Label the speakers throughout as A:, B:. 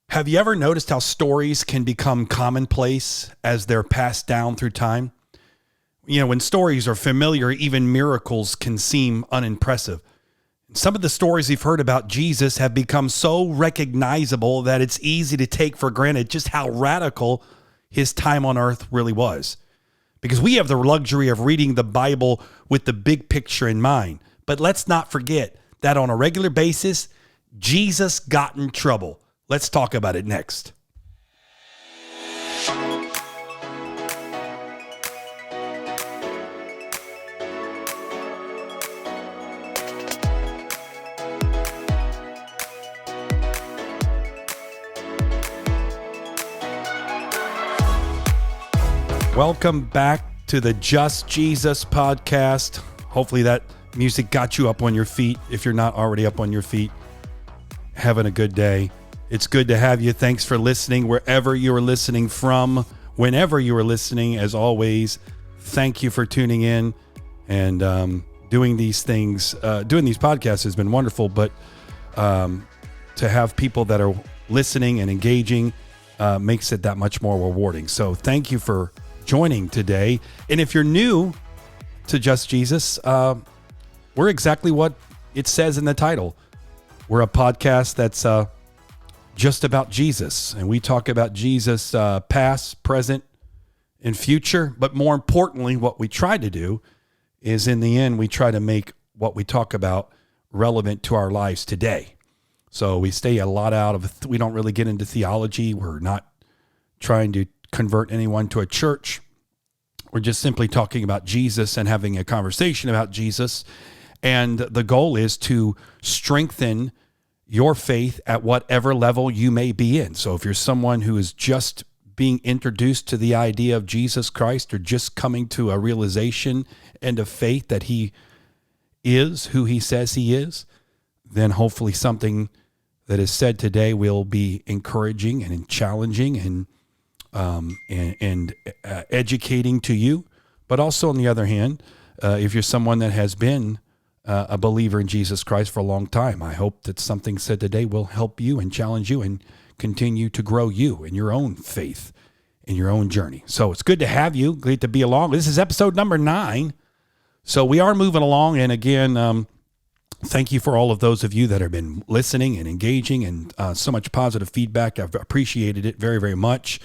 A: Have you ever noticed how stories can become commonplace as they're passed down through time? You know, when stories are familiar, even miracles can seem unimpressive. Some of the stories we've heard about Jesus have become so recognizable that it's easy to take for granted just how radical his time on earth really was. Because we have the luxury of reading the Bible with the big picture in mind. But let's not forget that on a regular basis, Jesus got in trouble. Let's talk about it next. Welcome back to the Just Jesus podcast. Hopefully that music got you up on your feet. If you're not already up on your feet, having a good day. It's good to have you. Thanks for listening wherever you are listening from, whenever you are listening. As always, thank you for tuning in and doing these things. Doing these podcasts has been wonderful, but to have people that are listening and engaging makes it that much more rewarding. So thank you for joining today. And if you're new to Just Jesus, we're exactly what it says in the title. We're a podcast that's just about Jesus, and we talk about Jesus past, present, and future. But more importantly, what we try to do is, in the end, we try to make what we talk about relevant to our lives today. So we stay a lot out of, we don't really get into theology. We're not trying to convert anyone to a church. We're just simply talking about Jesus and having a conversation about Jesus. And the goal is to strengthen your faith at whatever level you may be in. So if you're someone who is just being introduced to the idea of Jesus Christ, or just coming to a realization and a faith that he is who he says he is, then hopefully something that is said today will be encouraging and challenging and educating to you. But also, on the other hand, if you're someone that has been a believer in Jesus Christ for a long time, I hope that something said today will help you and challenge you and continue to grow you in your own faith, in your own journey. So it's good to have you. Great to be along. This is episode number 9. So we are moving along. And again, thank you for all of those of you that have been listening and engaging, and so much positive feedback. I've appreciated it very, very much.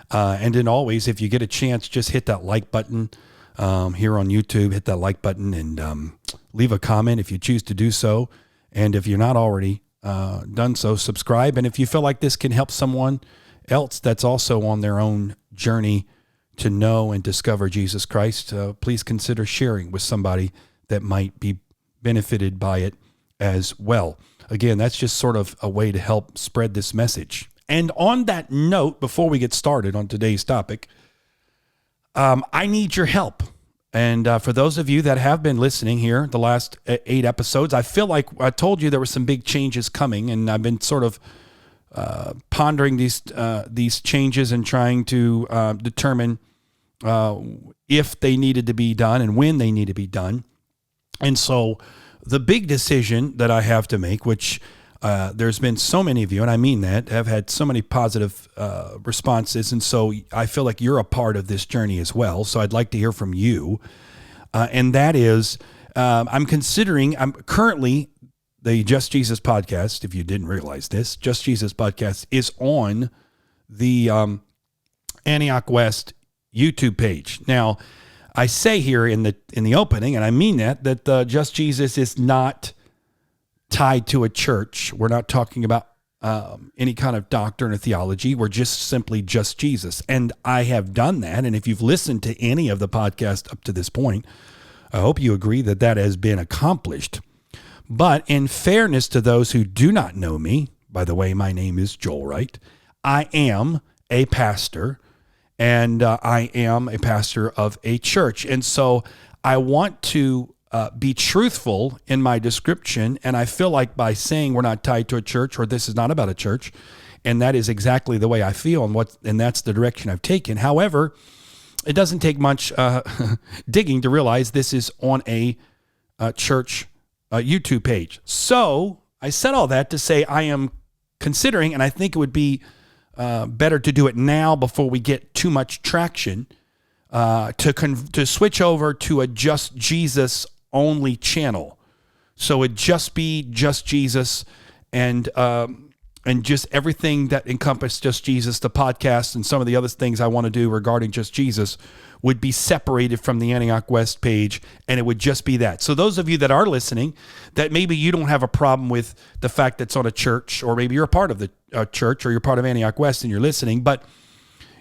A: And then always, if you get a chance, just hit that like button here on YouTube. Hit that like button and leave a comment if you choose to do so. And if you're not already done so, subscribe. And if you feel like this can help someone else that's also on their own journey to know and discover Jesus Christ, please consider sharing with somebody that might be benefited by it as well. Again, that's just sort of a way to help spread this message. And on that note, before we get started on today's topic, I need your help. And for those of you that have been listening here, the last 8 episodes, I feel like I told you there were some big changes coming, and I've been sort of pondering these changes and trying to determine if they needed to be done and when they need to be done. And so the big decision that I have to make, which there's been so many of you, and I mean that, have had so many positive responses. And so I feel like you're a part of this journey as well. So I'd like to hear from you. And that is, I'm currently, the Just Jesus podcast, if you didn't realize this, Just Jesus podcast is on the Antioch West YouTube page. Now, I say here in the opening, and I mean that Just Jesus is not tied to a church. We're not talking about any kind of doctrine or theology. We're just simply Just Jesus. And I have done that. And if you've listened to any of the podcast up to this point, I hope you agree that that has been accomplished. But in fairness to those who do not know me, by the way, my name is Joel Wright. I am a pastor, and I am a pastor of a church. And so I want to be truthful in my description, and I feel like by saying we're not tied to a church, or this is not about a church, and that is exactly the way I feel, and that's the direction I've taken. However, it doesn't take much digging to realize this is on a church YouTube page. So I said all that to say I am considering, and I think it would be better to do it now before we get too much traction, to switch over to a Just Jesus only channel. So it'd just be Just Jesus and just everything that encompassed Just Jesus, the podcast and some of the other things I want to do regarding Just Jesus would be separated from the Antioch West page, and it would just be that. So those of you that are listening, that maybe you don't have a problem with the fact that it's on a church, or maybe you're a part of the church, or you're part of Antioch West and you're listening, but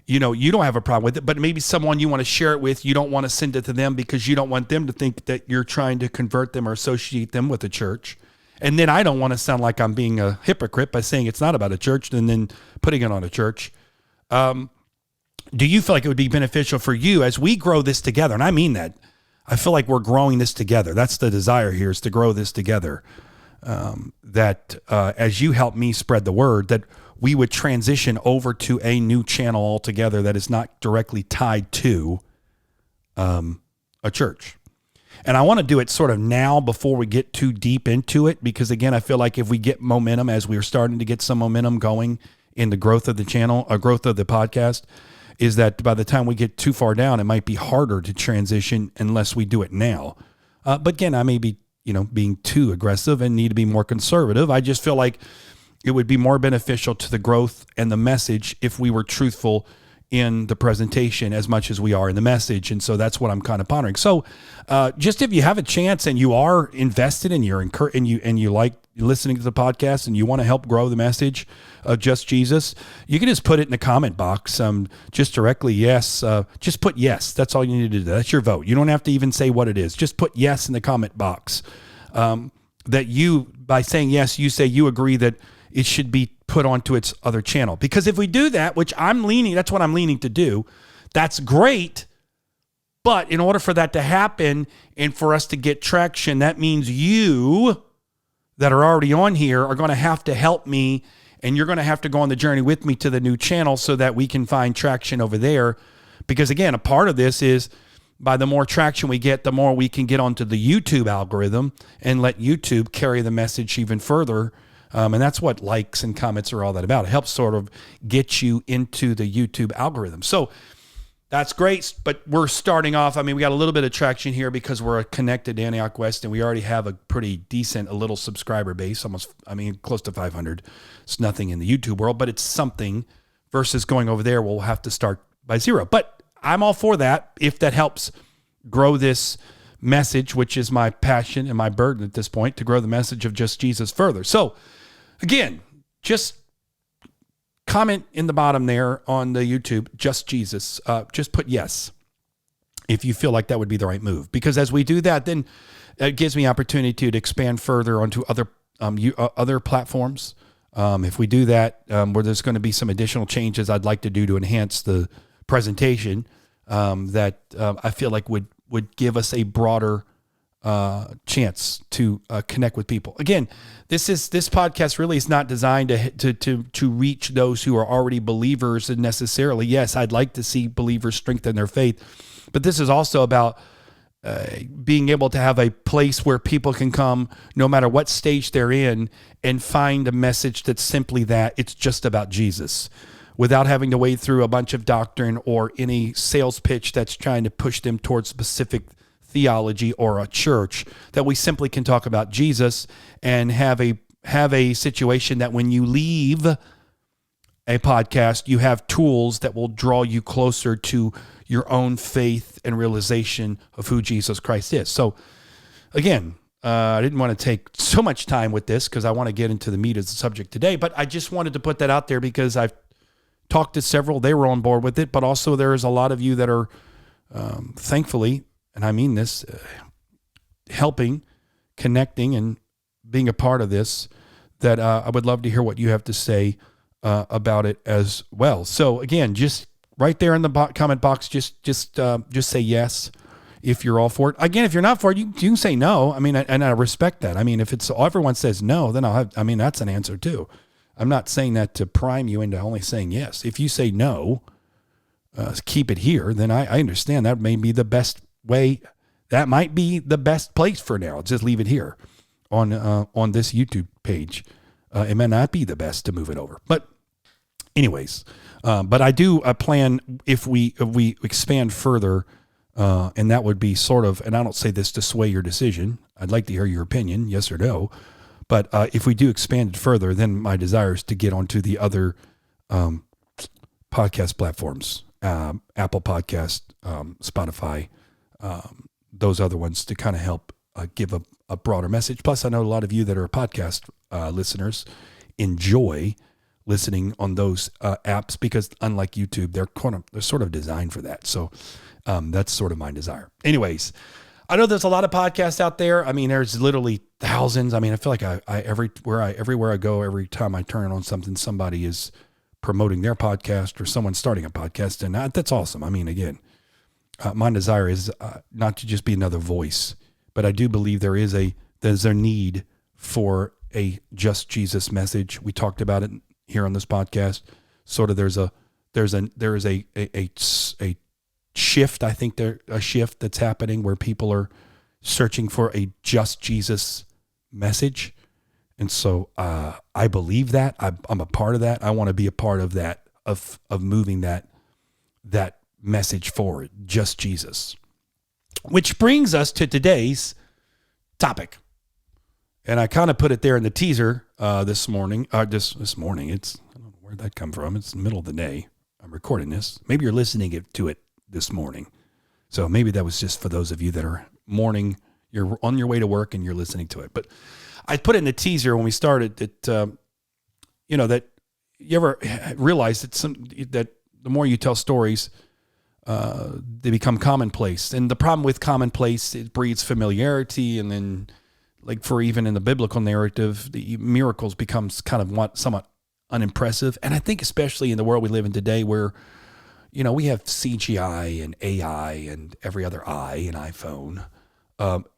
A: you don't have a problem with it, but maybe someone you want to share it with, you don't want to send it to them because you don't want them to think that you're trying to convert them or associate them with a church. And then I don't want to sound like I'm being a hypocrite by saying it's not about a church and then putting it on a church. Do you feel like it would be beneficial for you as we grow this together? And I mean that. I feel like we're growing this together. That's the desire here, is to grow this together. As you help me spread the word, that we would transition over to a new channel altogether that is not directly tied to a church. And I want to do it sort of now before we get too deep into it, because again, I feel like if we get momentum, as we're starting to get some momentum going in the growth of the channel, growth of the podcast, is that by the time we get too far down, it might be harder to transition unless we do it now. But again, I may be, being too aggressive and need to be more conservative. I just feel like it would be more beneficial to the growth and the message if we were truthful in the presentation as much as we are in the message. And so that's what I'm kind of pondering. So just if you have a chance and you are invested and you like listening to the podcast and you want to help grow the message of Just Jesus, you can just put it in the comment box. Just directly, yes. Just put yes. That's all you need to do. That's your vote. You don't have to even say what it is. Just put yes in the comment box. By saying yes, you say you agree that it should be put onto its other channel. Because if we do that, which that's what I'm leaning to do, that's great. But in order for that to happen and for us to get traction, that means you that are already on here are going to have to help me, and you're going to have to go on the journey with me to the new channel so that we can find traction over there. Because again, a part of this is by the more traction we get, the more we can get onto the YouTube algorithm and let YouTube carry the message even further. And that's what likes and comments are all that about. It helps sort of get you into the YouTube algorithm. So that's great, but we're starting off. I mean, we got a little bit of traction here because we're connected to Antioch West, and we already have a pretty decent, a little subscriber base, close to 500. It's nothing in the YouTube world, but it's something versus going over there. We'll have to start by zero. But I'm all for that if that helps grow this message, which is my passion and my burden at this point, to grow the message of Just Jesus further. So again, just comment in the bottom there on the YouTube, Just Jesus. Just put yes if you feel like that would be the right move. Because as we do that, then it gives me opportunity to expand further onto other platforms. If we do that, where there's going to be some additional changes I'd like to do to enhance the presentation, that I feel like would give us a broader chance to connect with people. Again, this podcast really is not designed to reach those who are already believers, and necessarily. Yes, I'd like to see believers strengthen their faith, but this is also about being able to have a place where people can come no matter what stage they're in and find a message that's simply that. It's just about Jesus, without having to wade through a bunch of doctrine or any sales pitch that's trying to push them towards specific theology or a church. That we simply can talk about Jesus and have a situation that when you leave a podcast, you have tools that will draw you closer to your own faith and realization of who Jesus Christ is. So again, I didn't want to take so much time with this because I want to get into the meat of the subject today, but I just wanted to put that out there because I've talked to several, they were on board with it, but also there is a lot of you that are thankfully, and I mean this, helping, connecting, and being a part of this, that I would love to hear what you have to say about it as well. So again, just right there in the comment box, just say yes if you're all for it. Again, if you're not for it, you can say no. I mean, and I respect that. I mean, if everyone says no, then that's an answer too. I'm not saying that to prime you into only saying yes. If you say no, keep it here, then I understand that may be the best way. That might be the best place for now. Just leave it here on this YouTube page. it may not be the best to move it over. But anyways, but I do plan if we expand further, and that would be sort of, and I don't say this to sway your decision. I'd like to hear your opinion, yes or no. But if we do expand it further, then my desire is to get onto the other podcast platforms, Apple Podcast, Spotify, those other ones, to kind of help give a broader message. Plus, I know a lot of you that are podcast listeners enjoy listening on those apps because, unlike YouTube, they're sort of designed for that. So that's sort of my desire. Anyways, I know there's a lot of podcasts out there. I mean, there's literally thousands. I mean, I feel like everywhere I go, every time I turn on something, somebody is promoting their podcast or someone starting a podcast, and that's awesome. I mean, again, my desire is not to just be another voice, but I do believe there's a need for a just Jesus message. We talked about it here on this podcast. Sort of there is a shift. I think a shift that's happening where people are searching for a just Jesus message. And so I believe that. I'm a part of that. I want to be a part of that, of moving that message forward, just Jesus. Which brings us to today's topic. And I kind of put it there in the teaser this morning. This morning. I don't know where'd that come from. It's the middle of the day. I'm recording this. Maybe you're listening to it this morning. So maybe that was just for those of you that are morning, you're on your way to work and you're listening to it. But I put it in the teaser when we started that, that you ever realize that the more you tell stories, they become commonplace. And the problem with commonplace, it breeds familiarity. And then, like, for even in the biblical narrative, the miracles becomes kind of somewhat unimpressive. And I think especially in the world we live in today where, we have CGI and AI and every other I in iPhone.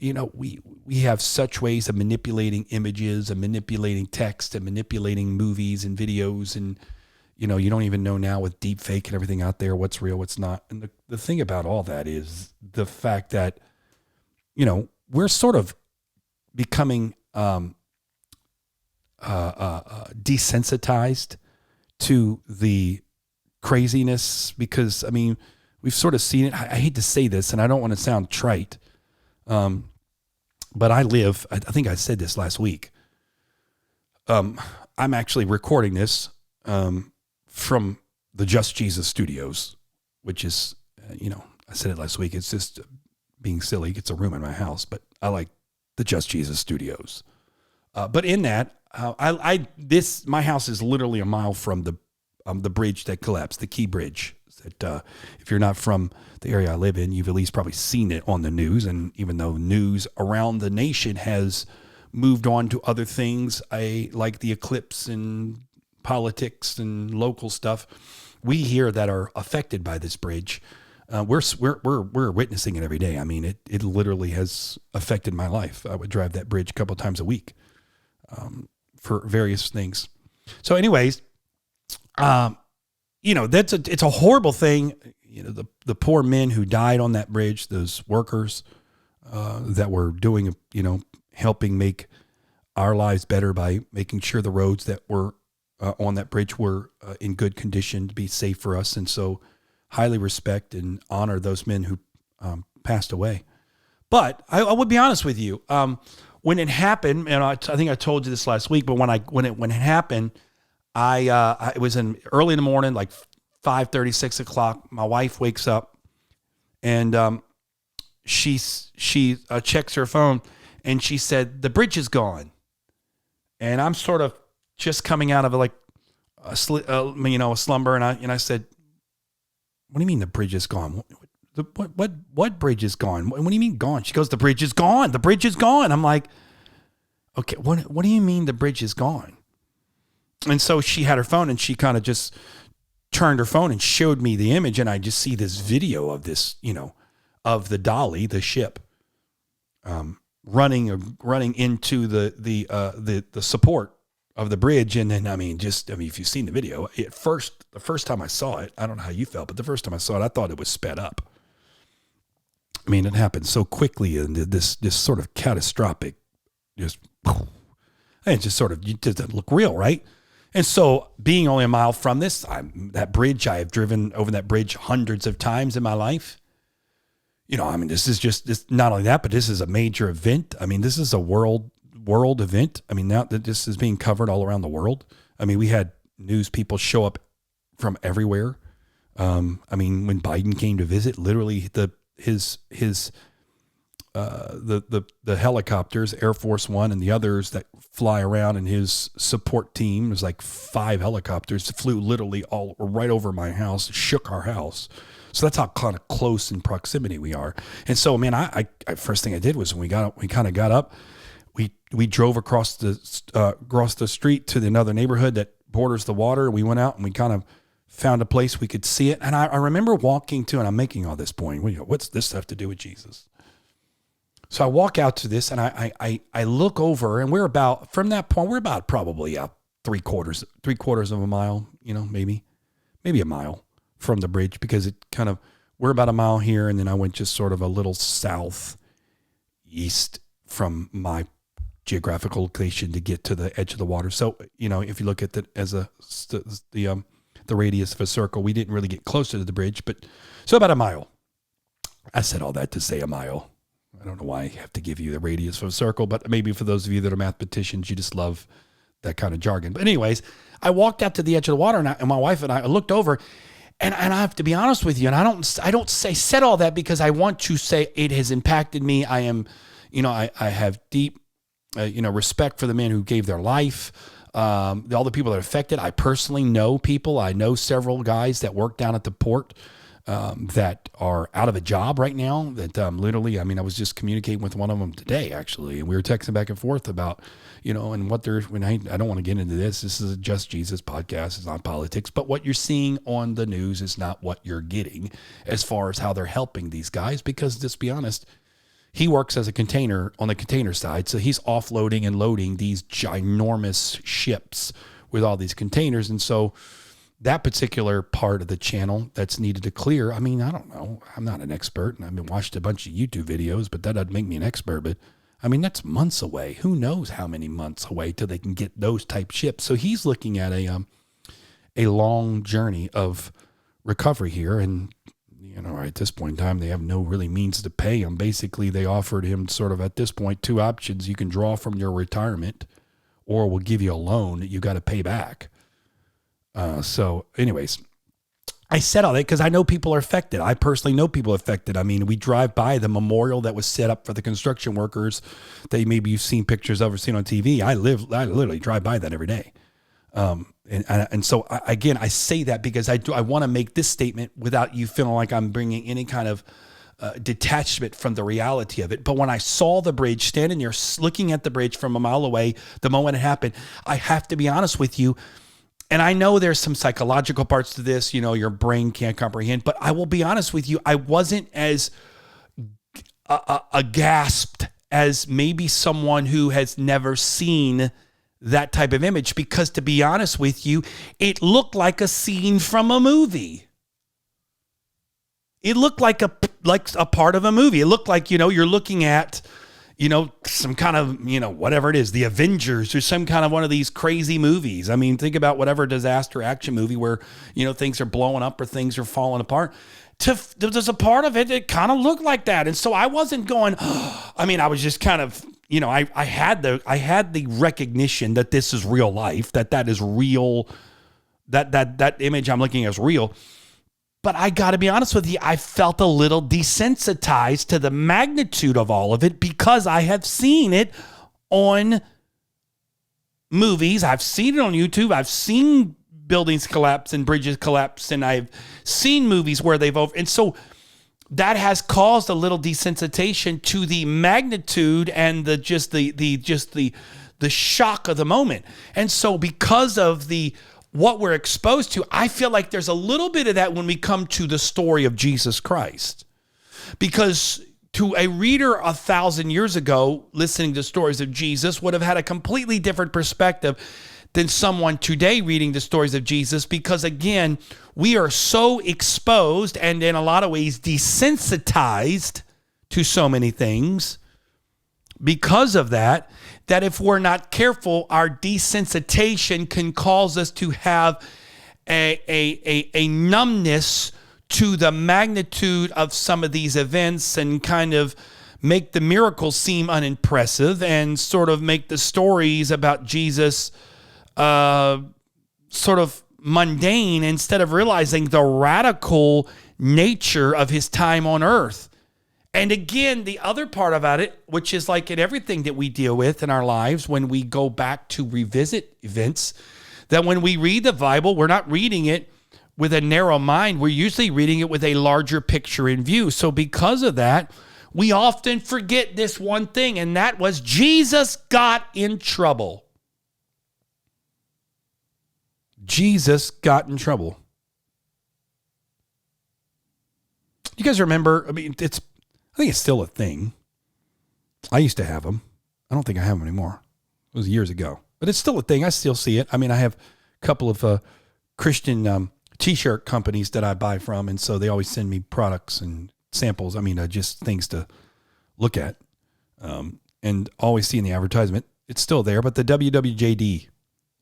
A: We have such ways of manipulating images and manipulating text and manipulating movies and videos. And, you don't even know now with deep fake and everything out there, what's real, what's not. And the thing about all that is the fact that, we're sort of becoming desensitized to the craziness because, we've sort of seen it. I hate to say this, and I don't want to sound trite, but I think I said this last week. I'm actually recording this from the Just Jesus Studios, which is, I said it last week. It's just being silly. It's a room in my house, but I like the Just Jesus Studios. But in that, my house is literally a mile from the bridge that collapsed, the Key Bridge. That if you're not from the area I live in, you've at least probably seen it on the news. And even though news around the nation has moved on to other things, like the eclipse and politics and local stuff, we here that are affected by this bridge, we're witnessing it every day. It literally has affected my life. I would drive that bridge a couple of times a week for various things. So, anyways, it's a horrible thing. The poor men who died on that bridge, those workers that were doing, helping make our lives better by making sure the roads that were on that bridge were in good condition to be safe for us. And so highly respect and honor those men who passed away. But I would be honest with you. When it happened, and I think I told you this last week, but when it happened, it was early in the morning, like 5:30, 6 o'clock. My wife wakes up and she checks her phone and she said, the bridge is gone. And I'm sort of just coming out of a slumber. And I said, what do you mean the bridge is gone? What bridge is gone? What do you mean gone? She goes, the bridge is gone. The bridge is gone. I'm like, okay, what do you mean the bridge is gone? And so she had her phone and she kind of just turned her phone and showed me the image. And I just see this video of this, of the Dolly, the ship, running into the support of the bridge. And then, if you've seen the video, the first time I saw it, I don't know how you felt, but the first time I saw it, I thought it was sped up. It happened so quickly and this sort of catastrophic, just, it just sort of, it doesn't look real, right? And so being only a mile from this, that bridge, I have driven over that bridge hundreds of times in my life. This is just this. Not only that, but this is a major event. This is a world event. Now that this is being covered all around the world. We had news people show up from everywhere. When Biden came to visit, literally the helicopters, Air Force One and the others that fly around, and his support team, was like 5 helicopters, flew literally all right over my house, shook our house. So that's how kind of close in proximity we are. And so, man, I first thing I did was when we kind of got up, we drove across the street to another neighborhood that borders the water. We went out and we kind of found a place we could see it. And I remember walking to, and I'm making all this point, what's this have to do with Jesus? So I walk out to this and I look over, and we're about, from that point, we're about probably three quarters of a mile, maybe a mile from the bridge, because we're about a mile here. And then I went just sort of a little southeast from my geographical location to get to the edge of the water. So, if you look at that as the radius of a circle, we didn't really get closer to the bridge, but so about a mile. I said all that to say a mile. I don't know why I have to give you the radius of a circle, but maybe for those of you that are mathematicians, you just love that kind of jargon. But anyways, I walked out to the edge of the water, and my wife and I looked over, and I have to be honest with you, and I said all that because I want to say it has impacted me. I am, I have deep, respect for the men who gave their life. All the people that are affected. I personally know people. I know several guys that work down at the port that are out of a job right now. That literally, I was just communicating with one of them today, actually, and we were texting back and forth about, and what they're. I don't want to get into this. This is a Just Jesus podcast. It's not politics, but what you're seeing on the news is not what you're getting as far as how they're helping these guys. Because let's be honest, he works as a container on the container side, so he's offloading and loading these ginormous ships with all these containers, and so that particular part of the channel that's needed to clear. I don't know. I'm not an expert, and I've watched a bunch of YouTube videos, but that doesn't make me an expert. But that's months away. Who knows how many months away till they can get those type ships? So he's looking at a long journey of recovery here, and at this point in time, they have no really means to pay him. Basically, they offered him sort of at this point 2 options: you can draw from your retirement, or we'll give you a loan that you got to pay back. So anyways, I said all that because I know people are affected. I personally know people affected. We drive by the memorial that was set up for the construction workers that maybe you've seen pictures of or seen on TV. I literally drive by that every day. And so I say that because I want to make this statement without you feeling like I'm bringing any kind of detachment from the reality of it. But when I saw the bridge, standing there looking at the bridge from a mile away, the moment it happened, I have to be honest with you. And I know there's some psychological parts to this, your brain can't comprehend, but I will be honest with you. I wasn't as aghast as maybe someone who has never seen that type of image, because to be honest with you, it looked like a scene from a movie. It looked like a part of a movie. It looked like, you're looking at, some kind of, whatever it is, the Avengers or some kind of one of these crazy movies. Think about whatever disaster action movie where, things are blowing up or things are falling apart. There's a part of it that kind of looked like that. And so I wasn't going, I was just kind of, I had the recognition that this is real life, that is real, that image I'm looking at is real. But I got to be honest with you, I felt a little desensitized to the magnitude of all of it because I have seen it on movies. I've seen it on YouTube. I've seen buildings collapse and bridges collapse, and I've seen movies where and so that has caused a little desensitization to the magnitude and the shock of the moment. And so because of what we're exposed to, I feel like there's a little bit of that when we come to the story of Jesus Christ. Because to a reader 1,000 years ago, listening to stories of Jesus would have had a completely different perspective than someone today reading the stories of Jesus. Because again, we are so exposed and in a lot of ways desensitized to so many things. Because of that, that if we're not careful, our desensitization can cause us to have a numbness to the magnitude of some of these events and kind of make the miracles seem unimpressive and sort of make the stories about Jesus sort of mundane instead of realizing the radical nature of his time on earth. And again, the other part about it, which is like in everything that we deal with in our lives when we go back to revisit events, that when we read the Bible, we're not reading it with a narrow mind. We're usually reading it with a larger picture in view. So because of that, we often forget this one thing, and that was Jesus got in trouble. Jesus got in trouble. You guys remember? I mean, I think it's still a thing. I used to have them. I don't think I have them anymore. It was years ago, but it's still a thing. I still see it. I mean, I have a couple of Christian T-shirt companies that I buy from, and so they always send me products and samples. I mean, just things to look at, and always see in the advertisement. It's still there, but the WWJD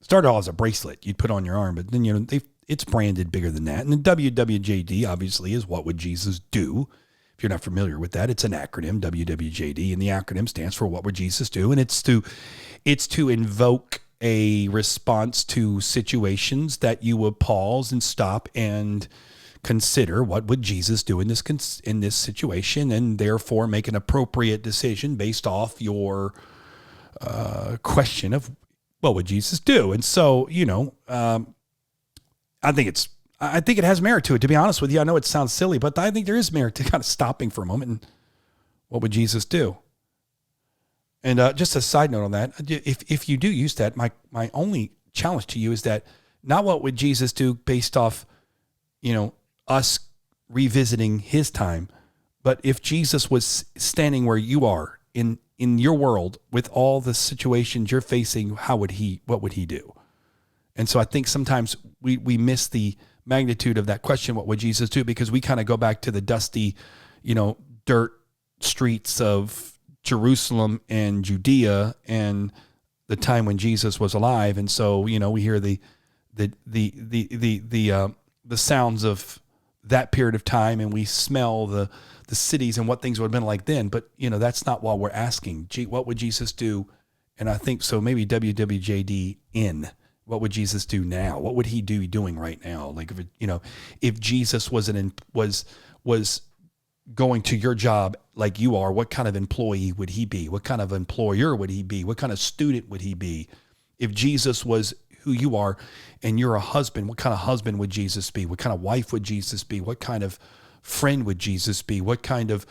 A: started all as a bracelet you'd put on your arm, but then it's branded bigger than that. And the WWJD obviously is what would Jesus do? If you're not familiar with that, it's an acronym, WWJD, and the acronym stands for what would Jesus do? And it's to invoke a response to situations that you would pause and stop and consider what would Jesus do in this situation, and therefore make an appropriate decision based off your question of what would Jesus do. And so, I think it has merit to it, to be honest with you. I know it sounds silly, but I think there is merit to kind of stopping for a moment and what would Jesus do? And just a side note on that, if you do use that, my only challenge to you is that not what would Jesus do based off, us revisiting his time, but if Jesus was standing where you are in your world with all the situations you're facing, what would he do? And so I think sometimes we miss the magnitude of that question, what would Jesus do? Because we kind of go back to the dusty, dirt streets of Jerusalem and Judea and the time when Jesus was alive. And so, we hear the sounds of that period of time, and we smell the cities and what things would have been like then. But, that's not what we're asking. What would Jesus do? And I think so maybe WWJD in. What would Jesus do now? What would he be doing right now? Like, if Jesus was going to your job like you are, what kind of employee would he be? What kind of employer would he be? What kind of student would he be? If Jesus was who you are and you're a husband, what kind of husband would Jesus be? What kind of wife would Jesus be? What kind of friend would Jesus be? What kind of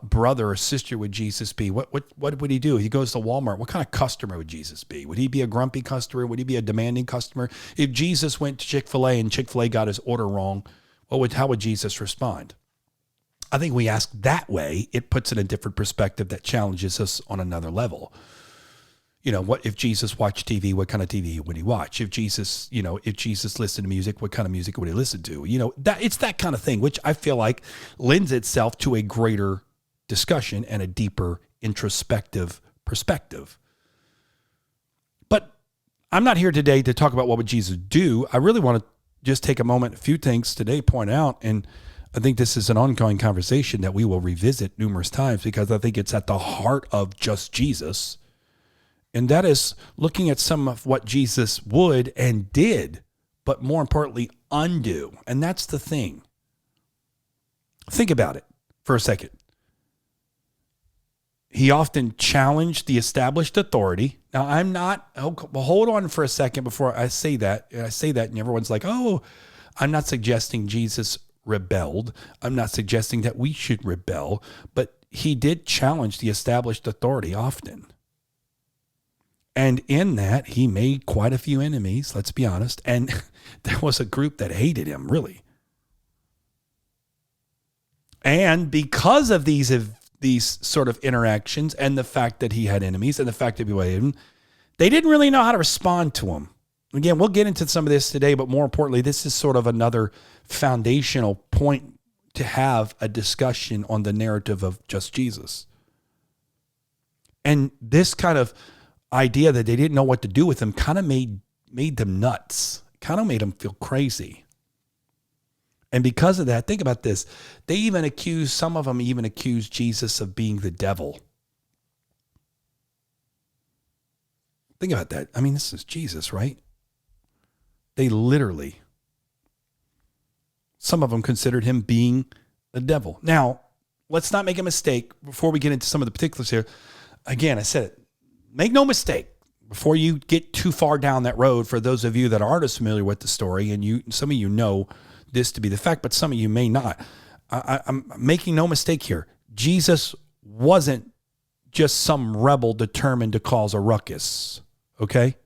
A: brother or sister would Jesus be? What would he do? He goes to Walmart. What kind of customer would Jesus be? Would he be a grumpy customer? Would he be a demanding customer? If Jesus went to Chick-fil-A and Chick-fil-A got his order wrong, how would Jesus respond? I think we ask that way, it puts it in a different perspective that challenges us on another level. What if Jesus watched TV? What kind of TV would he watch? If Jesus listened to music, what kind of music would he listen to? It's that kind of thing, which I feel like lends itself to a greater discussion and a deeper introspective perspective. But I'm not here today to talk about what would Jesus do. I really want to just take a moment, a few things today, point out, and I think this is an ongoing conversation that we will revisit numerous times because I think it's at the heart of just Jesus. And that is looking at some of what Jesus would and did, but more importantly, undo. And that's the thing. Think about it for a second. He often challenged the established authority. Now, hold on for a second before I say that. I say that and everyone's like, oh, I'm not suggesting Jesus rebelled. I'm not suggesting that we should rebel, but he did challenge the established authority often. And in that, he made quite a few enemies, let's be honest. And there was a group that hated him, really. And because of these sort of interactions and the fact that he had enemies and the fact that people hated him, they didn't really know how to respond to him. Again, we'll get into some of this today, but more importantly, this is sort of another foundational point to have a discussion on the narrative of just Jesus. And this kind of idea that they didn't know what to do with him kind of made them nuts, kind of made them feel crazy. And because of that, think about this. Some of them even accused Jesus of being the devil. Think about that. I mean, this is Jesus, right? They literally, some of them considered him being the devil. Now, let's not make a mistake before we get into some of the particulars here. Again, I said it. Make no mistake before you get too far down that road. For those of you that aren't as familiar with the story, and some of you know this to be the fact, but some of you may not. I'm making no mistake here. Jesus wasn't just some rebel determined to cause a ruckus. Okay?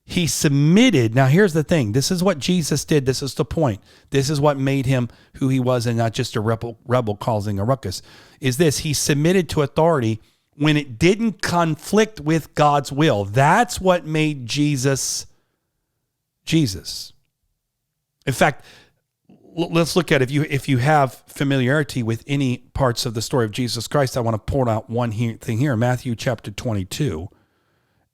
A: He submitted. Now, here's the thing. This is what Jesus did. This is the point. This is what made him who he was, and not just a rebel causing a ruckus. Is this: he submitted to authority when it didn't conflict with God's will. That's what made Jesus Jesus. In fact, let's look at it. If you have familiarity with any parts of the story of Jesus Christ, I want to point out one thing here. Matthew chapter 22.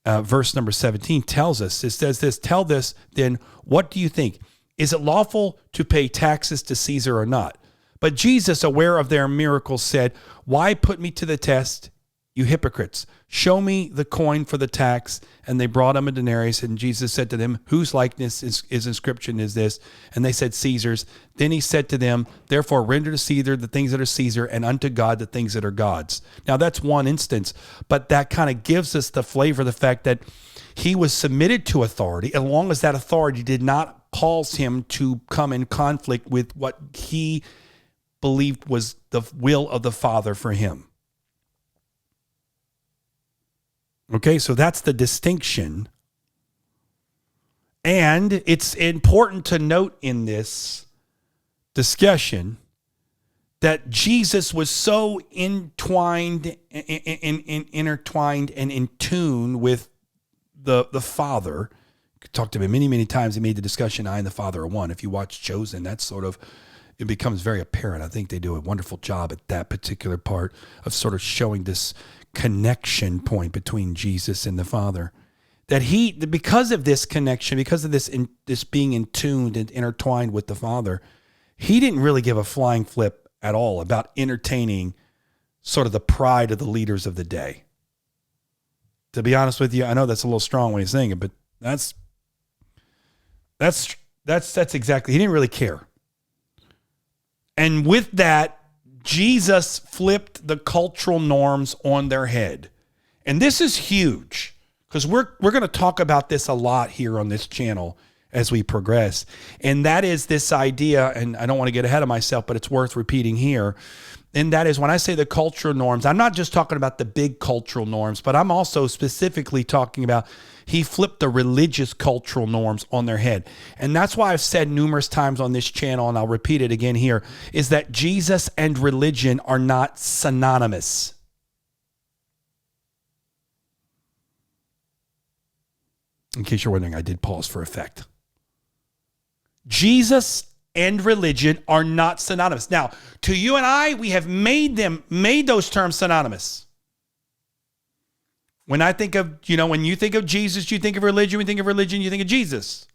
A: Verse number 17 tells us, it says this: tell this, then, what do you think? Is it lawful to pay taxes to Caesar or not? But Jesus, aware of their miracles, said, why put me to the test, you hypocrites? Show me the coin for the tax. And they brought him a denarius. And Jesus said to them, whose likeness is inscription is this? And they said, Caesar's. Then he said to them, therefore render to Caesar the things that are Caesar, and unto God the things that are God's. Now that's one instance, but that kind of gives us the flavor of the fact that he was submitted to authority, as long as that authority did not cause him to come in conflict with what he believed was the will of the Father for him. Okay, so that's the distinction. And it's important to note in this discussion that Jesus was so intertwined and in tune with the Father. Talked to him many, many times. He made the discussion, I and the Father are one. If you watch Chosen, that's sort of, it becomes very apparent. I think they do a wonderful job at that particular part of sort of showing this connection point between Jesus and the Father. That because of this connection, because of this being in tuned and intertwined with the Father, he didn't really give a flying flip at all about entertaining sort of the pride of the leaders of the day. To be honest with you, I know that's a little strong when he's saying it, but that's exactly, he didn't really care. And with that, Jesus flipped the cultural norms on their head. And this is huge, because we're going to talk about this a lot here on this channel as we progress. And that is this idea, and I don't want to get ahead of myself, but it's worth repeating here. And that is, when I say the cultural norms, I'm not just talking about the big cultural norms, but I'm also specifically talking about he flipped the religious cultural norms on their head. And that's why I've said numerous times on this channel, and I'll repeat it again here, is that Jesus and religion are not synonymous. In case you're wondering, I did pause for effect. Jesus and religion are not synonymous. Now, to you and I, we have made those terms synonymous. When I think of, when you think of Jesus, you think of religion. When you think of religion, you think of Jesus.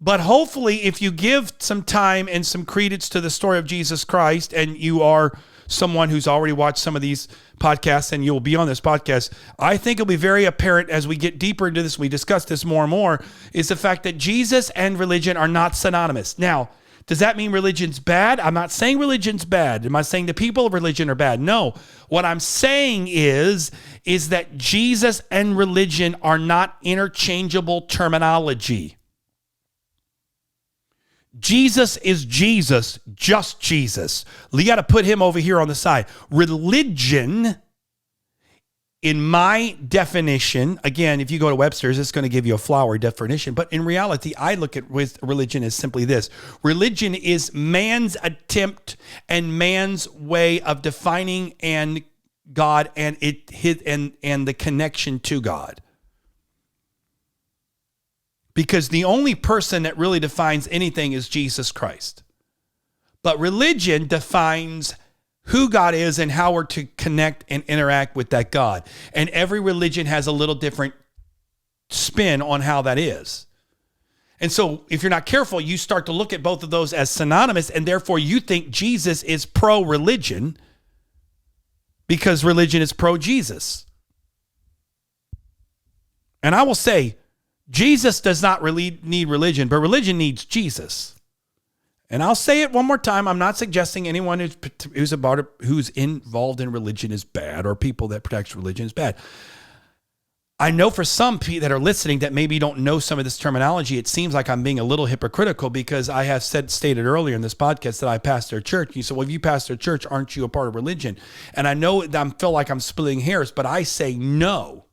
A: But hopefully, if you give some time and some credence to the story of Jesus Christ, and you are someone who's already watched some of these podcasts, and you'll be on this podcast, I think it'll be very apparent as we get deeper into this, we discuss this more and more, is the fact that Jesus and religion are not synonymous. Now, does that mean religion's bad? I'm not saying religion's bad. Am I saying the people of religion are bad? No. What I'm saying is that Jesus and religion are not interchangeable terminology. Jesus is Jesus, just Jesus. You got to put him over here on the side. Religion, in my definition, again, if you go to Webster's, it's going to give you a flowery definition. But in reality, I look at religion as simply this. Religion is man's attempt and man's way of defining God and the connection to God. Because the only person that really defines anything is Jesus Christ. But religion defines who God is and how we're to connect and interact with that God. And every religion has a little different spin on how that is. And so if you're not careful, you start to look at both of those as synonymous, and therefore you think Jesus is pro-religion because religion is pro-Jesus. And I will say, Jesus does not really need religion, but religion needs Jesus. And I'll say it one more time. I'm not suggesting anyone who's involved in religion is bad, or people that protect religion is bad. I know for some people that are listening that maybe don't know some of this terminology, it seems like I'm being a little hypocritical because I have stated earlier in this podcast that I pastor a church. You said, well, if you pastor a church, aren't you a part of religion? And I know that I feel like I'm splitting hairs, but I say no.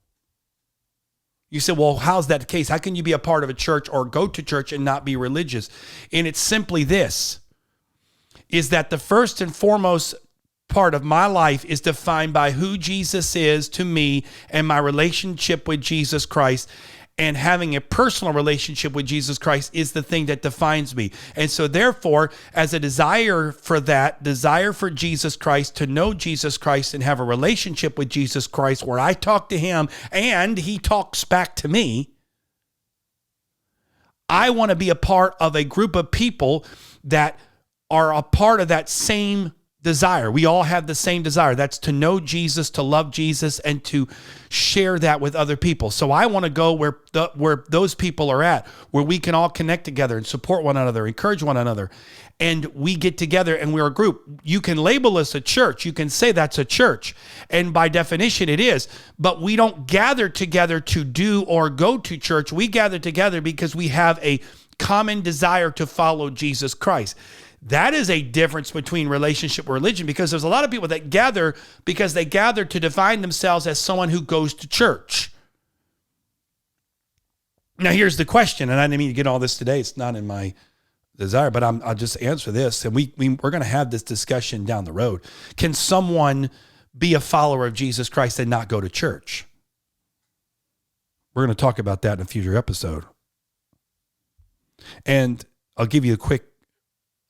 A: You said, well, how's that the case? How can you be a part of a church or go to church and not be religious? And it's simply this, is that the first and foremost part of my life is defined by who Jesus is to me and my relationship with Jesus Christ. And having a personal relationship with Jesus Christ is the thing that defines me. And so therefore, as a desire for Jesus Christ, to know Jesus Christ and have a relationship with Jesus Christ where I talk to him and he talks back to me, I want to be a part of a group of people that are a part of that same desire. We all have the same desire. That's to know Jesus, to love Jesus, and to share that with other people. So I want to go where those people are at, where we can all connect together and support one another, encourage one another. And we get together and we're a group. You can label us a church. You can say that's a church. And by definition, it is. But we don't gather together to do or go to church. We gather together because we have a common desire to follow Jesus Christ. That is a difference between relationship and religion, because there's a lot of people that gather because they gather to define themselves as someone who goes to church. Now, here's the question, and I didn't mean to get all this today. It's not in my desire, but I'll just answer this, and we're going to have this discussion down the road. Can someone be a follower of Jesus Christ and not go to church? We're going to talk about that in a future episode. And I'll give you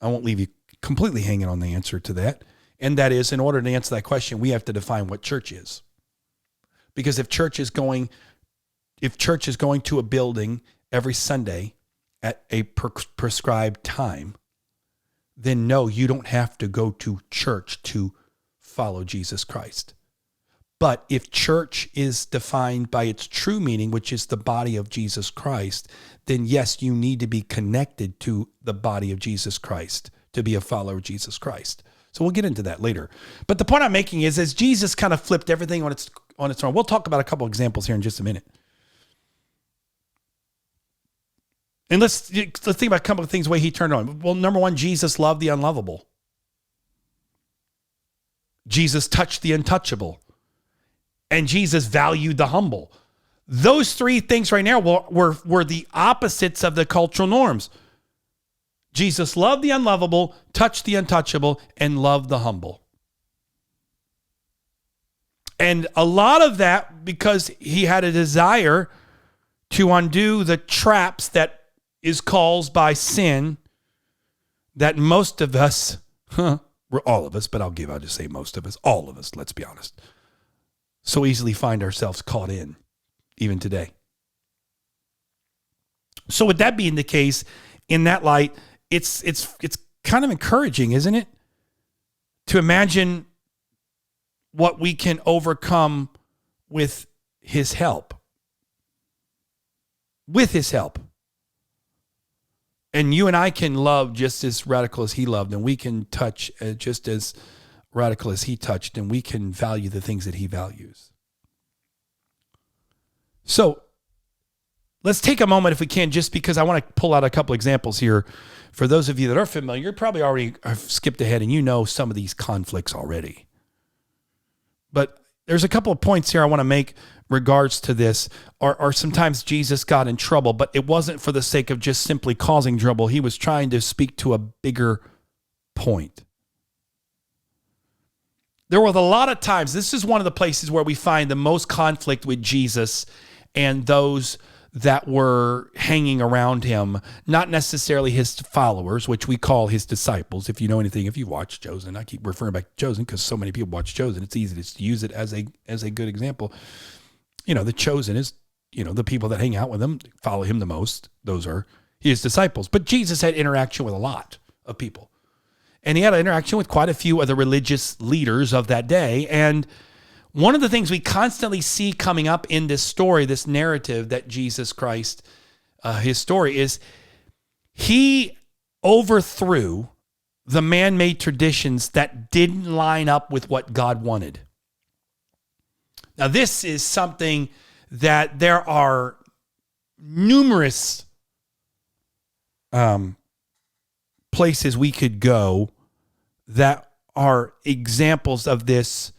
A: I won't leave you completely hanging on the answer to that. And that is, in order to answer that question, we have to define what church is. Because if church is going to a building every Sunday at a prescribed time, then no, you don't have to go to church to follow Jesus Christ. But if church is defined by its true meaning, which is the body of Jesus Christ, then yes, you need to be connected to the body of Jesus Christ to be a follower of Jesus Christ. So we'll get into that later. But the point I'm making is, as Jesus kind of flipped everything on its own, we'll talk about a couple examples here in just a minute. And let's think about a couple of things, the way he turned on. Well, number one, Jesus loved the unlovable. Jesus touched the untouchable. And Jesus valued the humble. Those three things right now were the opposites of the cultural norms. Jesus loved the unlovable, touched the untouchable, and loved the humble. And a lot of that because he had a desire to undo the traps that is caused by sin that most of us, all of us, but I'll just say most of us, all of us, let's be honest, so easily find ourselves caught in, even today. So with that being the case, in that light, it's kind of encouraging, isn't it? To imagine what we can overcome with his help. With his help. And you and I can love just as radical as he loved, and we can touch just as radical as he touched, and we can value the things that he values. So let's take a moment, if we can, just because I want to pull out a couple examples here. For those of you that are familiar, you probably already have skipped ahead and you know some of these conflicts already. But there's a couple of points here I want to make regards to this. Or sometimes Jesus got in trouble, but it wasn't for the sake of just simply causing trouble. He was trying to speak to a bigger point. There were a lot of times, this is one of the places where we find the most conflict with Jesus and those that were hanging around him, not necessarily his followers, which we call his disciples. If you know anything, if you watch Chosen, I keep referring back to Chosen because so many people watch Chosen. It's easy to use it as a good example. The Chosen is, the people that hang out with him, follow him the most. Those are his disciples. But Jesus had interaction with a lot of people. And he had an interaction with quite a few of the religious leaders of that day. And one of the things we constantly see coming up in this story, this narrative that Jesus Christ, his story is, he overthrew the man-made traditions that didn't line up with what God wanted. Now, this is something that there are numerous places we could go that are examples of this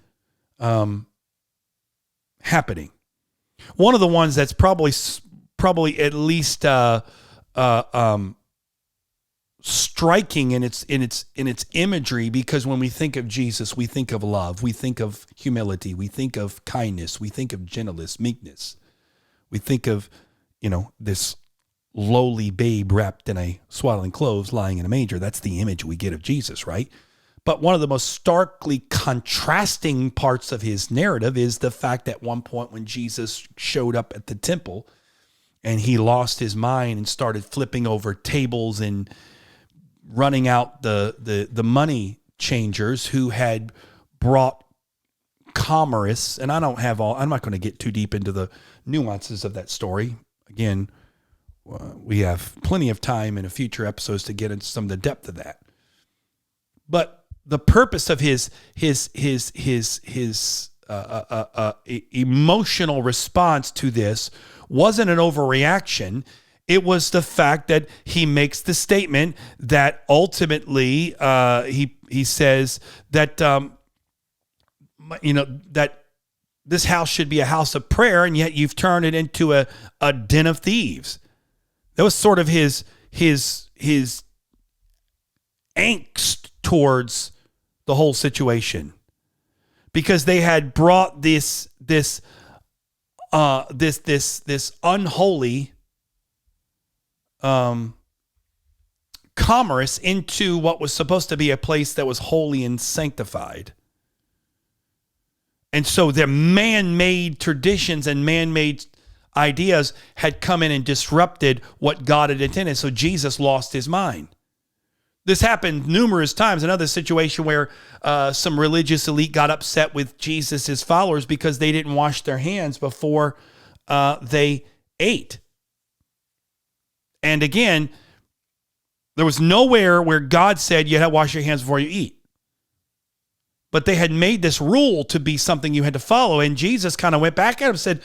A: happening. One of the ones that's probably at least striking in its imagery, because when we think of Jesus, we think of love, we think of humility, we think of kindness, we think of gentleness, meekness, we think of this lowly babe wrapped in a swaddling clothes, lying in a manger. That's the image we get of Jesus, right? But one of the most starkly contrasting parts of his narrative is the fact that at one point when Jesus showed up at the temple and he lost his mind and started flipping over tables and running out the money changers who had brought commerce. And I'm not going to get too deep into the nuances of that story. Again, we have plenty of time in a future episodes to get into some of the depth of that. But the purpose of his emotional response to this wasn't an overreaction. It was the fact that he makes the statement that ultimately he says that that this house should be a house of prayer, and yet you've turned it into a den of thieves. That was sort of his angst towards the whole situation, because they had brought this unholy commerce into what was supposed to be a place that was holy and sanctified. And so their man-made traditions and man-made ideas had come in and disrupted what God had intended. So Jesus lost his mind. This happened numerous times. Another situation where some religious elite got upset with Jesus' followers because they didn't wash their hands before they ate. And again, there was nowhere where God said you had to wash your hands before you eat. But they had made this rule to be something you had to follow. And Jesus kind of went back at him and said,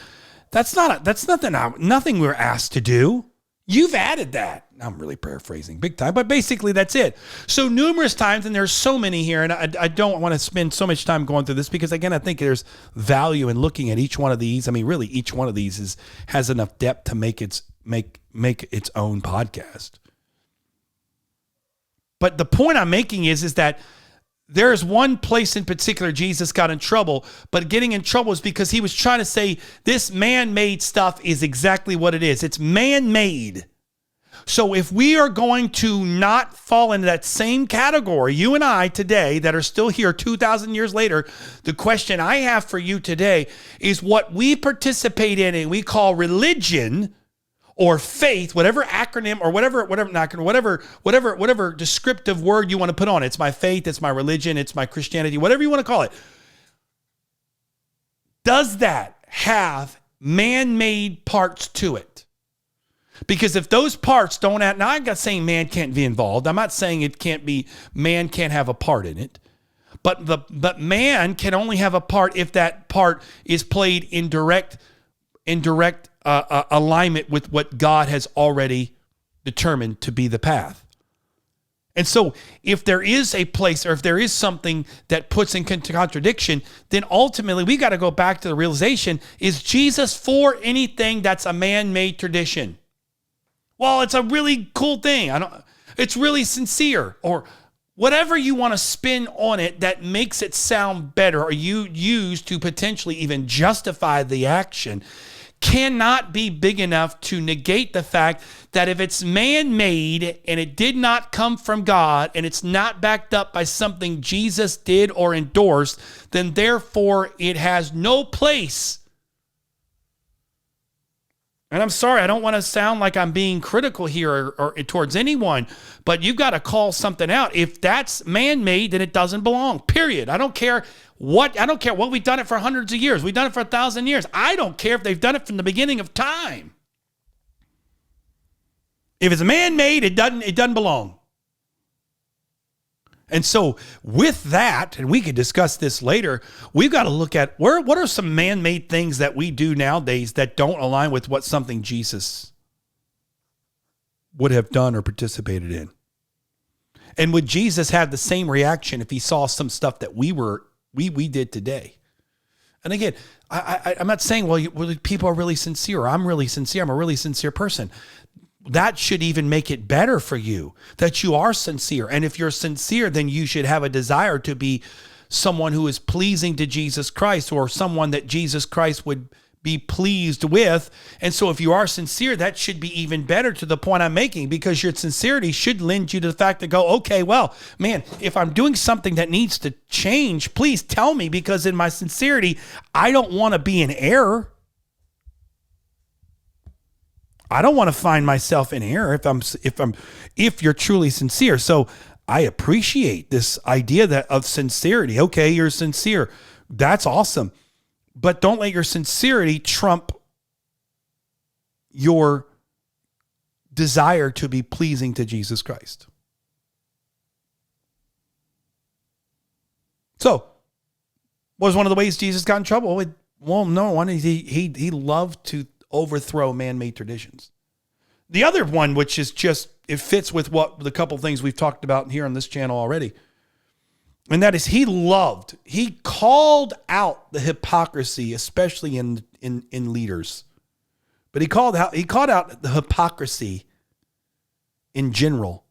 A: that's nothing we're asked to do. You've added that. I'm really paraphrasing big time, but basically that's it. So numerous times, and there's so many here, and I don't want to spend so much time going through this because, again, I think there's value in looking at each one of these. I mean, really, each one of these has enough depth to make its own podcast. But the point I'm making is that there is one place in particular Jesus got in trouble, but getting in trouble is because he was trying to say this man-made stuff is exactly what it is. It's man-made. So if we are going to not fall into that same category, you and I today that are still here 2,000 years later, the question I have for you today is what we participate in and we call religion or faith, whatever acronym or whatever descriptive word you want to put on it. It's my faith, it's my religion, it's my Christianity, whatever you want to call it. Does that have man-made parts to it? Because if those parts don't add, now I'm not saying man can't be involved. I'm not saying man can't have a part in it. But man can only have a part if that part is played in direct alignment with what God has already determined to be the path. And so if there is a place or if there is something that puts in contradiction, then ultimately we got to go back to the realization, is Jesus for anything that's a man-made tradition? Well, it's a really cool thing. It's really sincere, or whatever you want to spin on it that makes it sound better, or you use to potentially even justify the action, cannot be big enough to negate the fact that if it's man-made and it did not come from God and it's not backed up by something Jesus did or endorsed, then therefore it has no place. And I'm sorry, I don't want to sound like I'm being critical here or towards anyone, but you've got to call something out. If that's man-made, then it doesn't belong, period. I don't care what we've done it for hundreds of years. We've done it for 1,000 years. I don't care if they've done it from the beginning of time. If it's man-made, it doesn't belong. And so with that, and we could discuss this later, we've got to look at what are some man-made things that we do nowadays that don't align with what something Jesus would have done or participated in. And would Jesus have the same reaction if he saw some stuff that we did today? And again, I'm not saying, well, people are really sincere. I'm really sincere. I'm a really sincere person. That should even make it better for you that you are sincere. And if you're sincere, then you should have a desire to be someone who is pleasing to Jesus Christ, or someone that Jesus Christ would be pleased with. And so if you are sincere, that should be even better, to the point I'm making, because your sincerity should lend you to the fact to go, okay, well, man, if I'm doing something that needs to change, please tell me, because in my sincerity, I don't want to be in error. I don't want to find myself in error if you're truly sincere. So I appreciate this idea of sincerity. Okay, you're sincere. That's awesome. But don't let your sincerity trump your desire to be pleasing to Jesus Christ. So, what was one of the ways Jesus got in trouble? Well, no one. He loved to overthrow man-made traditions. The other one, which is just, it fits with what the couple things we've talked about here on this channel already, and that is he called out the hypocrisy, especially in leaders. But he called out the hypocrisy in general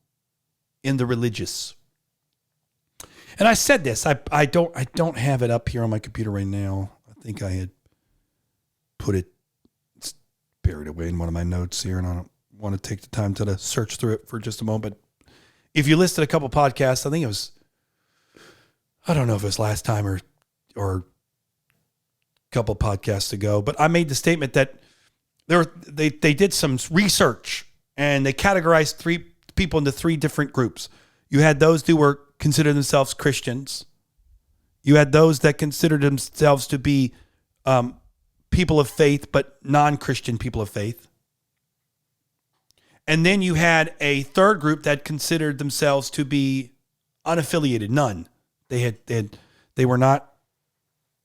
A: in the religious. And I said this, I don't have it up here on my computer right now. I think I had put it buried away in one of my notes here, and I don't want to take the time to search through it for just a moment. If you listed a couple podcasts, I think it was, I don't know if it was last time or a couple podcasts ago, but I made the statement that they did some research and they categorized three people into three different groups. You had those who were considered themselves Christians. You had those that considered themselves to be people of faith, but non-Christian people of faith. And then you had a third group that considered themselves to be unaffiliated, none. They were not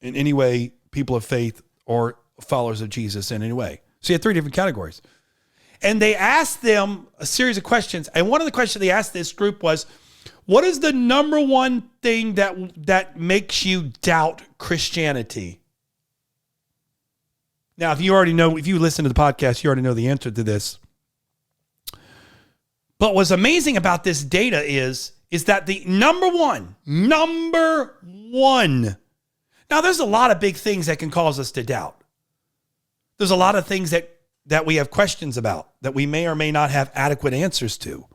A: in any way people of faith or followers of Jesus in any way. So you had three different categories. And they asked them a series of questions. And one of the questions they asked this group was, what is the number one thing that makes you doubt Christianity? Now, if you listen to the podcast, you already know the answer to this. But what's amazing about this data is that the number one. Now, there's a lot of big things that can cause us to doubt. There's a lot of things that we have questions about that we may or may not have adequate answers to.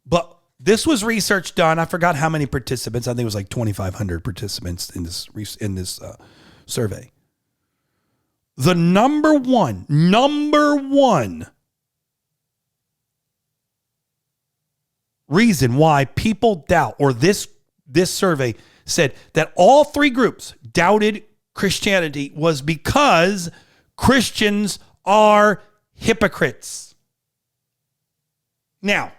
A: But this was research done. I forgot how many participants. I think it was like 2,500 participants in this survey. The number one reason why people doubt, or this survey said that all three groups doubted Christianity, was because Christians are hypocrites. Now,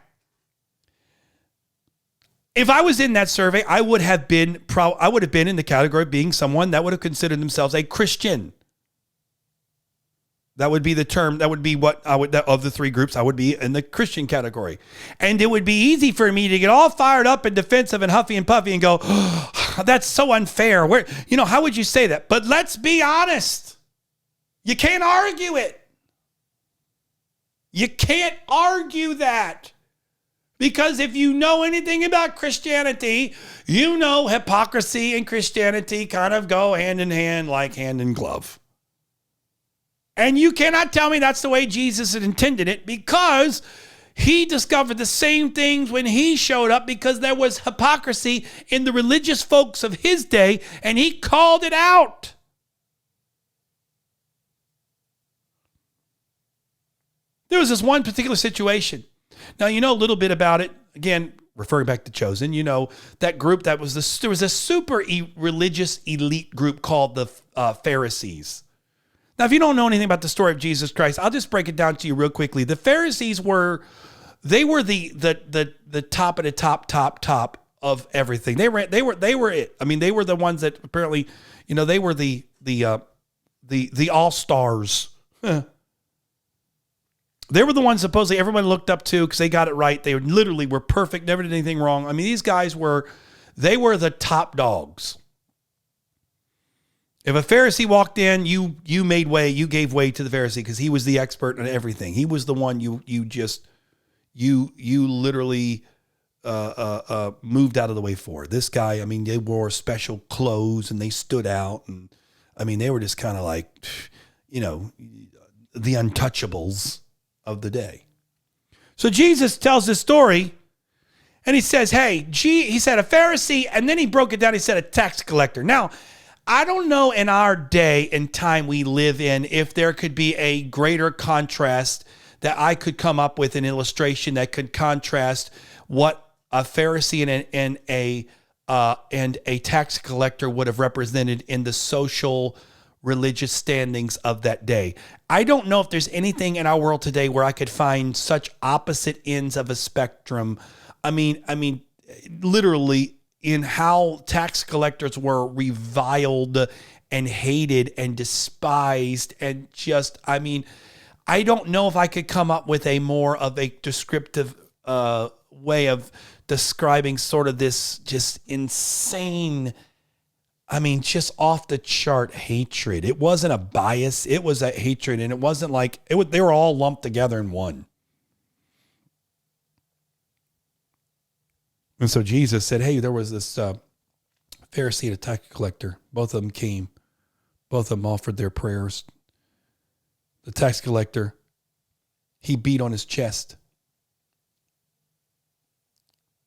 A: if I was in that survey, I would have been in the category of being someone that would have considered themselves a Christian. That would be the term. That would be what I would, of the three groups, I would be in the Christian category. And it would be easy for me to get all fired up and defensive and huffy and puffy and go, oh, that's so unfair. How would you say that? But let's be honest. You can't argue it. You can't argue that. Because if you know anything about Christianity, you know hypocrisy and Christianity kind of go hand in hand, like hand in glove. And you cannot tell me that's the way Jesus had intended it, because he discovered the same things when he showed up, because there was hypocrisy in the religious folks of his day, and he called it out. There was this one particular situation. Now, you know a little bit about it. Again, referring back to Chosen, you know, that group there was a super religious elite group called the Pharisees. Now, if you don't know anything about the story of Jesus Christ, I'll just break it down to you real quickly. The Pharisees were the top of the top of everything. They were it. I mean, they were the ones that apparently, you know, they were the all-stars. They were the ones supposedly everyone looked up to because they got it right. They literally were perfect, never did anything wrong. I mean, these guys were the top dogs. If a Pharisee walked in, you gave way to the Pharisee because he was the expert in everything. He was the one you literally moved out of the way for. This guy, I mean, they wore special clothes and they stood out. And I mean, they were just kind of like, you know, the untouchables of the day. So Jesus tells this story and he says, he said a Pharisee, and then he broke it down. He said a tax collector. Now, I don't know in our day and time we live in if there could be a greater contrast that I could come up with an illustration that could contrast what a Pharisee and a tax collector would have represented in the social religious standings of that day. I don't know if there's anything in our world today where I could find such opposite ends of a spectrum. I mean, literally in how tax collectors were reviled and hated and despised and just, I mean, I don't know if I could come up with a more of a descriptive way of describing sort of this just insane, I mean, just off the chart hatred. It wasn't a bias. It was a hatred. And it wasn't like they were all lumped together in one. And so Jesus said, hey, there was this Pharisee and a tax collector. Both of them came. Both of them offered their prayers. The tax collector, he beat on his chest.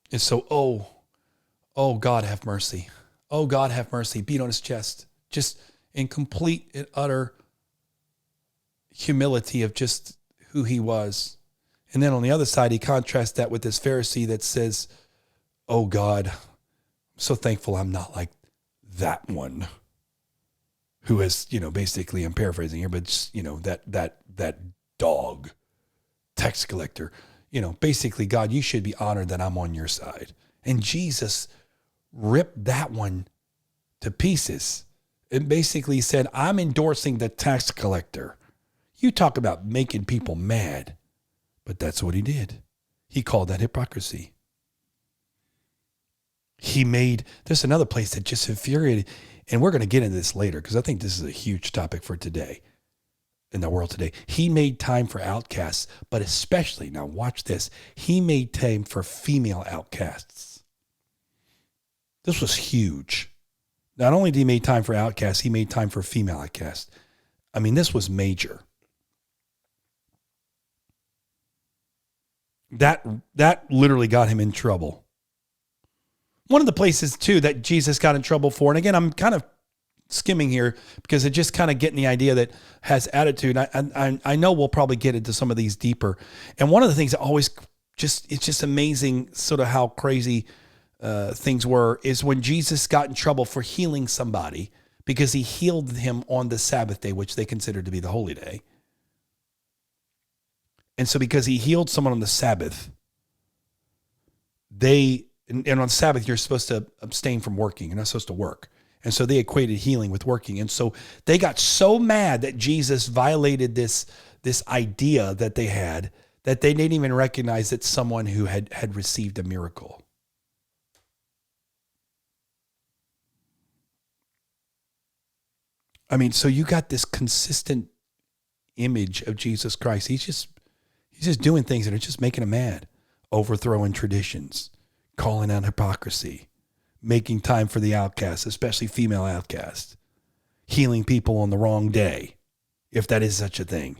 A: And so, oh, God, have mercy. Oh, God, have mercy. Beat on his chest. Just in complete and utter humility of just who he was. And then on the other side, he contrasts that with this Pharisee that says, oh, God, I'm so thankful I'm not like that one who has, you know, basically, I'm paraphrasing here, but just, you know, that dog, tax collector, you know, basically, God, you should be honored that I'm on your side. And Jesus ripped that one to pieces and basically said, I'm endorsing the tax collector. You talk about making people mad, but that's what he did. He called that hypocrisy. There's another place that just infuriated, and we're going to get into this later because I think this is a huge topic for today, in the world today. He made time for outcasts, but especially, now watch this, he made time for female outcasts. This was huge. Not only did he make time for outcasts, he made time for female outcasts. I mean, this was major. That literally got him in trouble. One of the places, too, that Jesus got in trouble for, and again, I'm kind of skimming here because it just kind of getting the idea that has attitude. I know we'll probably get into some of these deeper. And one of the things that always it's just amazing sort of how crazy things were is when Jesus got in trouble for healing somebody because he healed him on the Sabbath day, which they considered to be the holy day. And so because he healed someone on the Sabbath, and on Sabbath, you're supposed to abstain from working. You're not supposed to work. And so they equated healing with working. And so they got so mad that Jesus violated this idea that they had, that they didn't even recognize that someone who had received a miracle. I mean, so you got this consistent image of Jesus Christ. He's just doing things that are just making him mad. Overthrowing traditions, calling out hypocrisy, making time for the outcasts, especially female outcasts, healing people on the wrong day. if that is such a thing.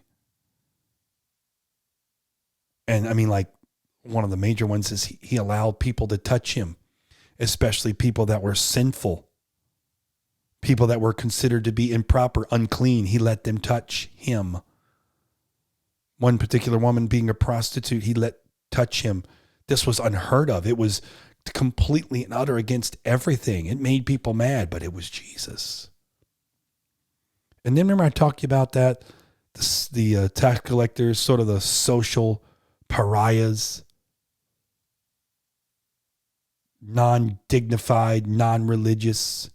A: And I mean, like, one of the major ones is he allowed people to touch him, especially people that were sinful, people that were considered to be improper, unclean. He let them touch him. One particular woman being a prostitute, he let touch him. This was unheard of. It was completely and utter against everything. It made people mad, but it was Jesus. And then remember I talked to you about that, the tax collectors, sort of the social pariahs, non-dignified, non-religious,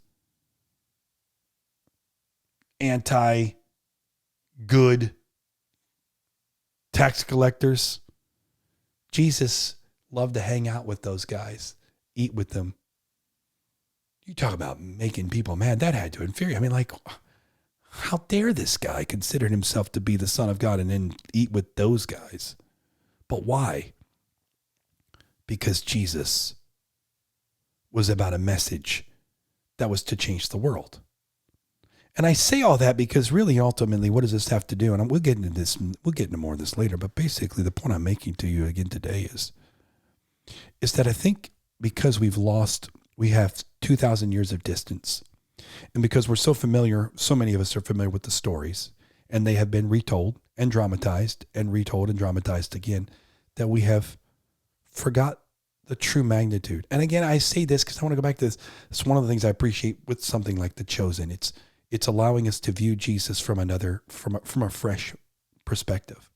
A: anti-good tax collectors. Jesus loved to hang out with those guys, eat with them. You talk about making people mad. That had to infuriate. I mean, like, how dare this guy consider himself to be the Son of God and then eat with those guys? But why? Because Jesus was about a message that was to change the world. And I say all that because really, ultimately, what does this have to do? And we'll get into this. We'll get into more of this later. But basically, the point I'm making to you again today is that I think because we have 2,000 years of distance, and because we're so familiar, so many of us are familiar with the stories, and they have been retold and dramatized and retold and dramatized again, that we have forgot the true magnitude. And again, I say this because I want to go back to this. It's one of the things I appreciate with something like The Chosen. It's allowing us to view Jesus from a fresh perspective.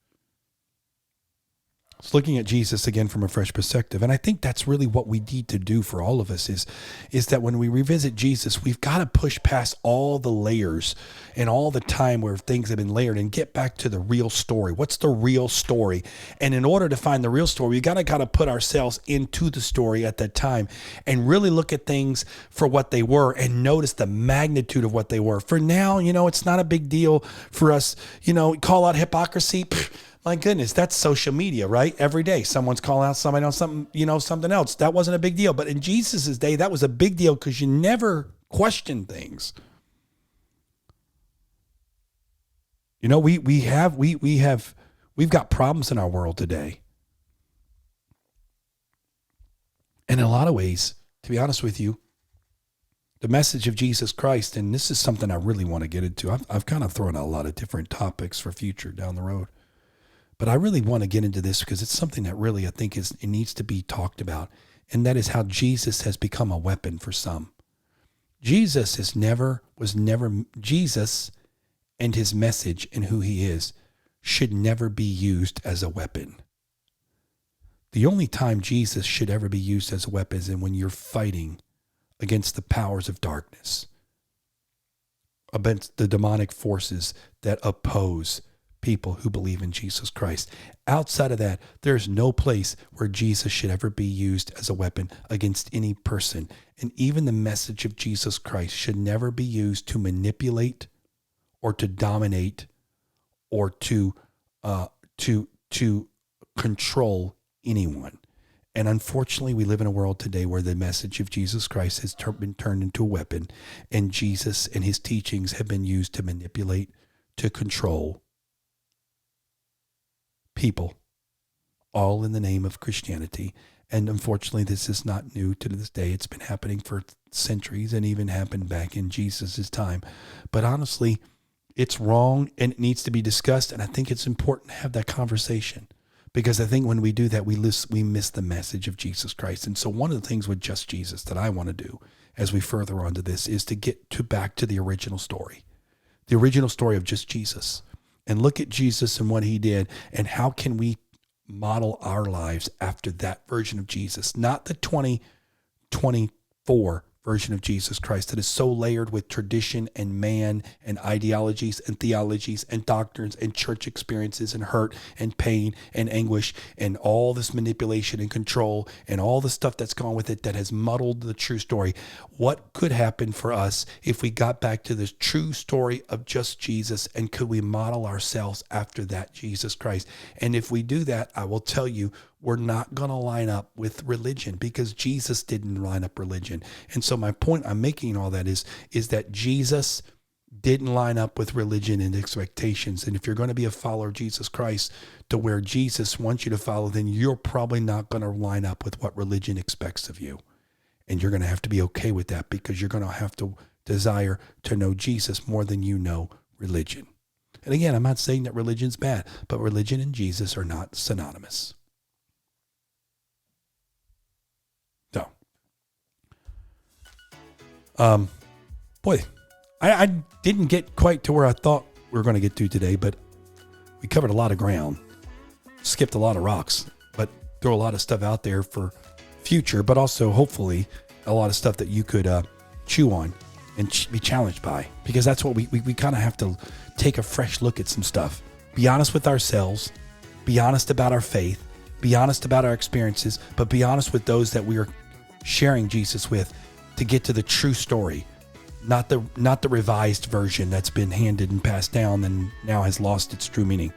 A: It's looking at Jesus again from a fresh perspective. And I think that's really what we need to do for all of us is that when we revisit Jesus, we've got to push past all the layers and all the time where things have been layered and get back to the real story. What's the real story? And in order to find the real story, we got to kind of put ourselves into the story at that time and really look at things for what they were and notice the magnitude of what they were. For now, it's not a big deal for us, call out hypocrisy. My goodness, that's social media, right? Every day, someone's calling out somebody on something, something else. That wasn't a big deal. But in Jesus's day, that was a big deal because you never question things. We've got problems in our world today. And in a lot of ways, to be honest with you, the message of Jesus Christ, and this is something I really want to get into. I've kind of thrown out a lot of different topics for future down the road. But I really want to get into this because it's something that really I think it needs to be talked about. And that is how Jesus has become a weapon for some. Jesus and his message and who he is should never be used as a weapon. The only time Jesus should ever be used as a weapon is when you're fighting against the powers of darkness, against the demonic forces that oppose people who believe in Jesus Christ. Outside of that, there's no place where Jesus should ever be used as a weapon against any person. And even the message of Jesus Christ should never be used to manipulate or to dominate or to control anyone. And unfortunately, we live in a world today where the message of Jesus Christ has been turned into a weapon, and Jesus and his teachings have been used to manipulate, to control people, all in the name of Christianity. And unfortunately, this is not new to this day. It's been happening for centuries and even happened back in Jesus's time. But honestly, it's wrong and it needs to be discussed. And I think it's important to have that conversation because I think when we do that, we miss the message of Jesus Christ. And so one of the things with Just Jesus that I want to do as we further on to this is to get back to the original story of just Jesus. And look at Jesus and what he did, and how can we model our lives after that version of Jesus, not the 2024 version of Jesus Christ that is so layered with tradition and man and ideologies and theologies and doctrines and church experiences and hurt and pain and anguish and all this manipulation and control and all the stuff that's gone with it that has muddled the true story. What could happen for us if we got back to this true story of just Jesus, and could we model ourselves after that Jesus Christ? And if we do that, I will tell you, we're not going to line up with religion because Jesus didn't line up religion. And so my point I'm making in all that is that Jesus didn't line up with religion and expectations. And if you're going to be a follower of Jesus Christ to where Jesus wants you to follow, then you're probably not going to line up with what religion expects of you. And you're going to have to be okay with that, because you're going to have to desire to know Jesus more than you know religion. And again, I'm not saying that religion's bad, but religion and Jesus are not synonymous. So, boy, I didn't get quite to where I thought we were going to get to today, but we covered a lot of ground, skipped a lot of rocks, but throw a lot of stuff out there for future, but also hopefully a lot of stuff that you could chew on and be challenged by, because that's what we kind of have to take a fresh look at some stuff. Be honest with ourselves, be honest about our faith, be honest about our experiences, but be honest with those that we are sharing Jesus with, to get to the true story, not the revised version that's been handed and passed down and now has lost its true meaning.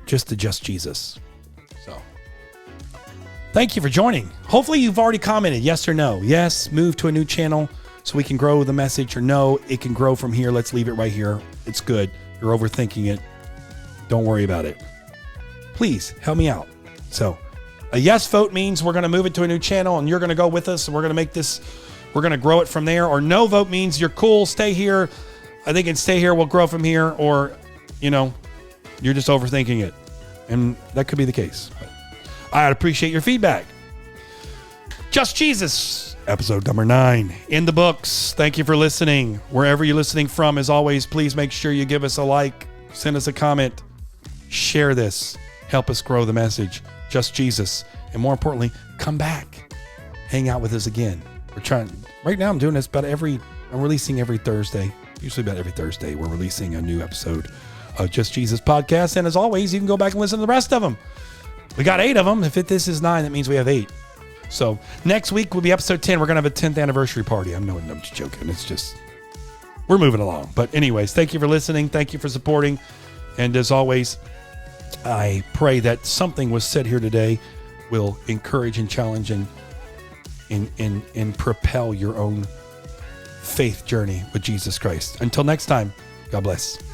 A: Just Jesus. So, thank you for joining. Hopefully you've already commented yes or no. Yes, move to a new channel so we can grow the message, or no, it can grow from here. Let's leave it right here. It's good. You're overthinking it. Don't worry about it. Please help me out. So, a yes vote means we're going to move it to a new channel and you're going to go with us and we're going to make this, we're going to grow it from there. Or no vote means you're cool, stay here. I think it's stay here, we'll grow from here. Or, you're just overthinking it. And that could be the case. But I'd appreciate your feedback. Just Jesus, episode number 9 in the books. Thank you for listening. Wherever you're listening from, as always, please make sure you give us a like, send us a comment, share this, help us grow the message. Just Jesus. And more importantly, come back. Hang out with us again. Right now I'm doing this I'm releasing every Thursday. Usually about every Thursday, we're releasing a new episode of Just Jesus Podcast. And as always, you can go back and listen to the rest of them. We got 8 of them. If this is 9, that means we have 8. So next week will be episode 10. We're going to have a 10th anniversary party. I'm just joking. It's just, we're moving along. But anyways, thank you for listening. Thank you for supporting. And as always, I pray that something was said here today will encourage and challenge and propel your own faith journey with Jesus Christ. Until next time, God bless.